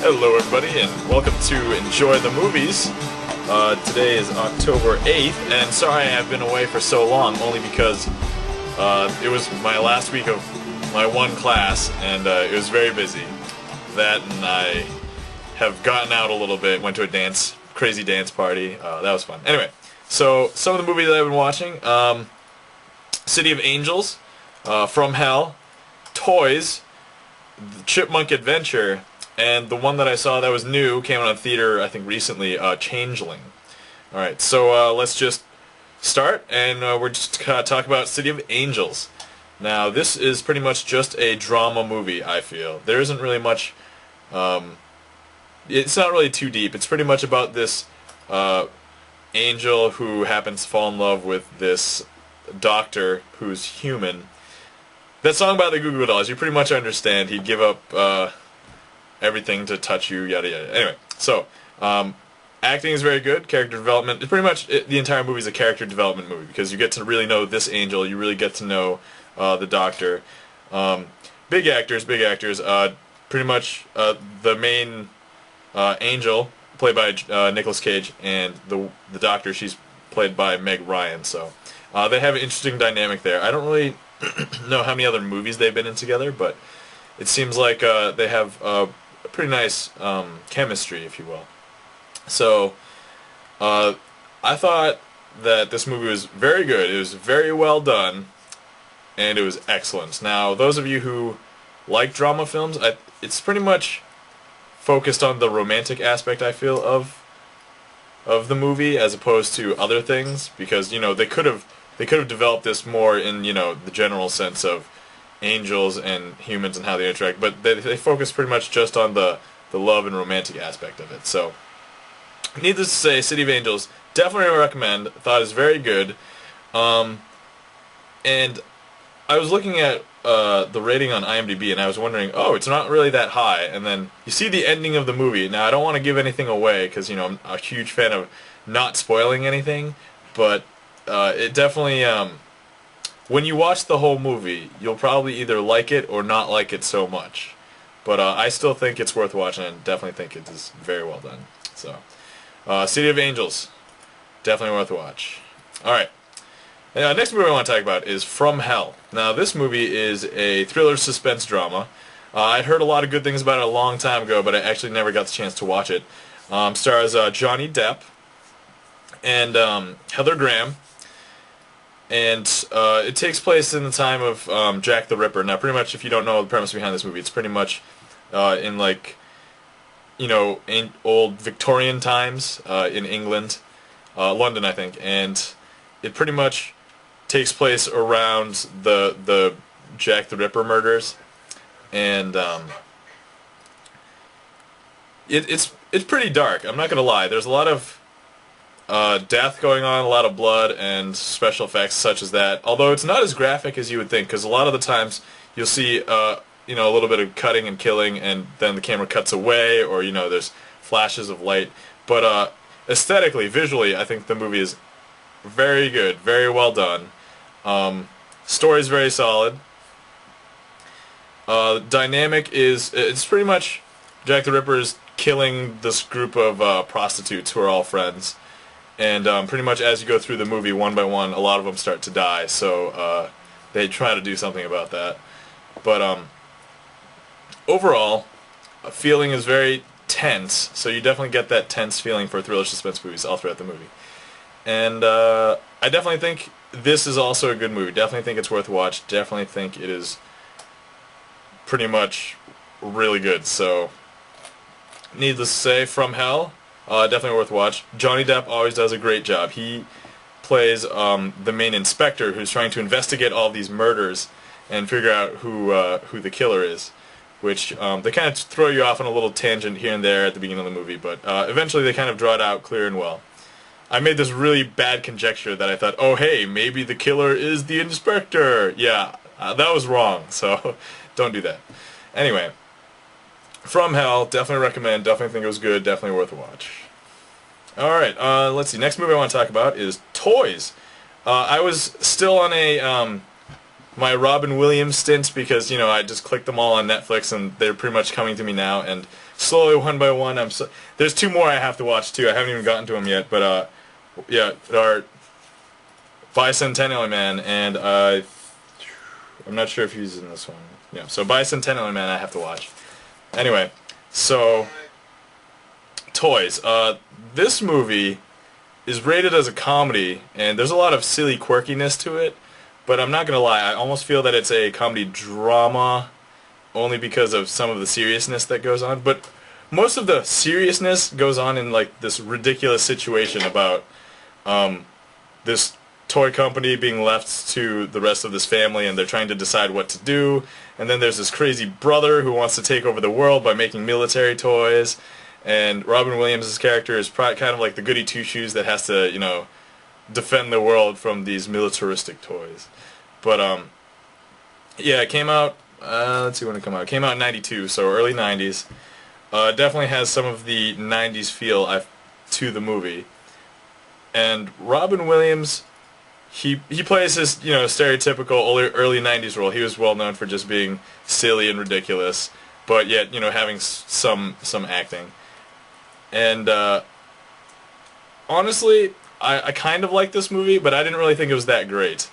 Hello everybody and welcome to Enjoy the Movies. Today is October 8th, and sorry I've been away for so long, only because it was my last week of my one class, and it was very busy. That, and I have gotten out a little bit, went to a crazy dance party. That was fun. Anyway, so some of the movies that I've been watching, City of Angels, From Hell, Toys, The Chipmunk Adventure, and the one that I saw that was new, came out in theater, I think recently, Changeling. Alright, so let's just start, and we're just going to talk about City of Angels. Now, this is pretty much just a drama movie, I feel. There isn't really much, it's not really too deep. It's pretty much about this angel who happens to fall in love with this doctor who's human. That song by the Goo Goo Dolls, you pretty much understand. He'd give up everything to touch you, yada yada. Anyway, so acting is very good. Character development. Pretty much the entire movie is a character development movie because you get to really know this angel. You really get to know the doctor. Big actors. Pretty much the main angel, played by Nicolas Cage, and the doctor, she's played by Meg Ryan. So they have an interesting dynamic there. I don't really know how many other movies they've been in together, but it seems like they have a pretty nice chemistry, if you will. So I thought that this movie was very good. It was very well done, and it was excellent. Now, those of you who like drama films, it's pretty much focused on the romantic aspect, I feel, of the movie as opposed to other things, because they could have developed this more in the general sense of angels and humans and how they interact, but they focus pretty much just on the love and romantic aspect of it. So, needless to say, City of Angels, definitely recommend. Thought it was very good. And I was looking at the rating on IMDb, and I was wondering, oh, it's not really that high. And then you see the ending of the movie. Now, I don't want to give anything away because I'm a huge fan of not spoiling anything, but it definitely, when you watch the whole movie, you'll probably either like it or not like it so much. But I still think it's worth watching, and definitely think it is very well done. So, City of Angels, definitely worth a watch. Alright, next movie I want to talk about is From Hell. Now, this movie is a thriller suspense drama. I heard a lot of good things about it a long time ago, but I actually never got the chance to watch it. Stars Johnny Depp and Heather Graham. And it takes place in the time of Jack the Ripper. Now, pretty much, if you don't know the premise behind this movie, it's pretty much in in old Victorian times in England, London, I think, and it pretty much takes place around the Jack the Ripper murders, and it's pretty dark. I'm not gonna lie. There's a lot of death going on, a lot of blood and special effects such as that. Although it's not as graphic as you would think, because a lot of the times you'll see a little bit of cutting and killing, and then the camera cuts away, or there's flashes of light. But aesthetically, visually, I think the movie is very good, very well done. Story's very solid. Dynamic it's pretty much Jack the Ripper is killing this group of prostitutes who are all friends. And pretty much as you go through the movie, one by one, a lot of them start to die, so they try to do something about that. But overall, a feeling is very tense, so you definitely get that tense feeling for thriller suspense movies all throughout the movie. And I definitely think this is also a good movie. Definitely think it's worth a watch. Definitely think it is pretty much really good. So, needless to say, From Hell, definitely worth a watch. Johnny Depp always does a great job. He plays the main inspector who's trying to investigate all these murders and figure out who the killer is, which they kind of throw you off on a little tangent here and there at the beginning of the movie, but eventually they kind of draw it out clear and well. I made this really bad conjecture that I thought, oh hey, maybe the killer is the inspector. Yeah, that was wrong, so don't do that. Anyway, From Hell, definitely recommend, definitely think it was good, definitely worth a watch. Alright, let's see, next movie I want to talk about is Toys. I was still on my Robin Williams stint because, I just clicked them all on Netflix and they're pretty much coming to me now, and slowly, one by one. There's two more I have to watch too. I haven't even gotten to them yet, but yeah, our Bicentennial Man, and I'm not sure if he's in this one. Yeah, so Bicentennial Man I have to watch. Anyway, so toys. This movie is rated as a comedy, and there's a lot of silly quirkiness to it, but I'm not gonna lie, I almost feel that it's a comedy drama only because of some of the seriousness that goes on, but most of the seriousness goes on in like this ridiculous situation about this toy company being left to the rest of this family, and they're trying to decide what to do, and then there's this crazy brother who wants to take over the world by making military toys, and Robin Williams' character is kind of like the goody two-shoes that has to, you know, defend the world from these militaristic toys. But yeah, it came out, let's see when it came out. It came out in 92, so early 90s. Definitely has some of the 90s feel to the movie. And Robin Williams, he plays his, you know, stereotypical early 90s role. He was well known for just being silly and ridiculous, but yet, you know, having some acting. And honestly, I kind of like this movie, but I didn't really think it was that great.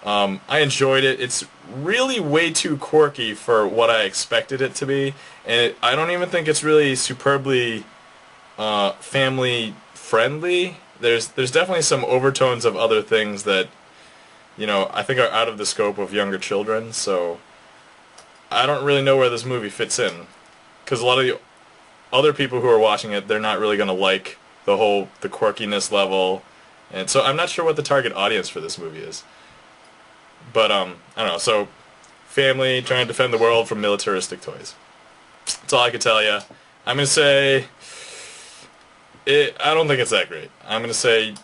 I enjoyed it. It's really way too quirky for what I expected it to be, and I don't even think it's really superbly family friendly. There's definitely some overtones of other things that, you know, I think are out of the scope of younger children, so I don't really know where this movie fits in, because a lot of the other people who are watching it, they're not really going to like the quirkiness level, and so I'm not sure what the target audience for this movie is. But I don't know, so family trying to defend the world from militaristic toys. That's all I can tell you. I'm going to say I don't think it's that great. I'm going to say you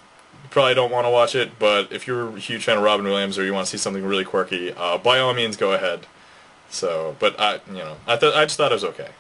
probably don't want to watch it, but if you're a huge fan of Robin Williams or you want to see something really quirky, by all means go ahead. So, but I just thought it was okay.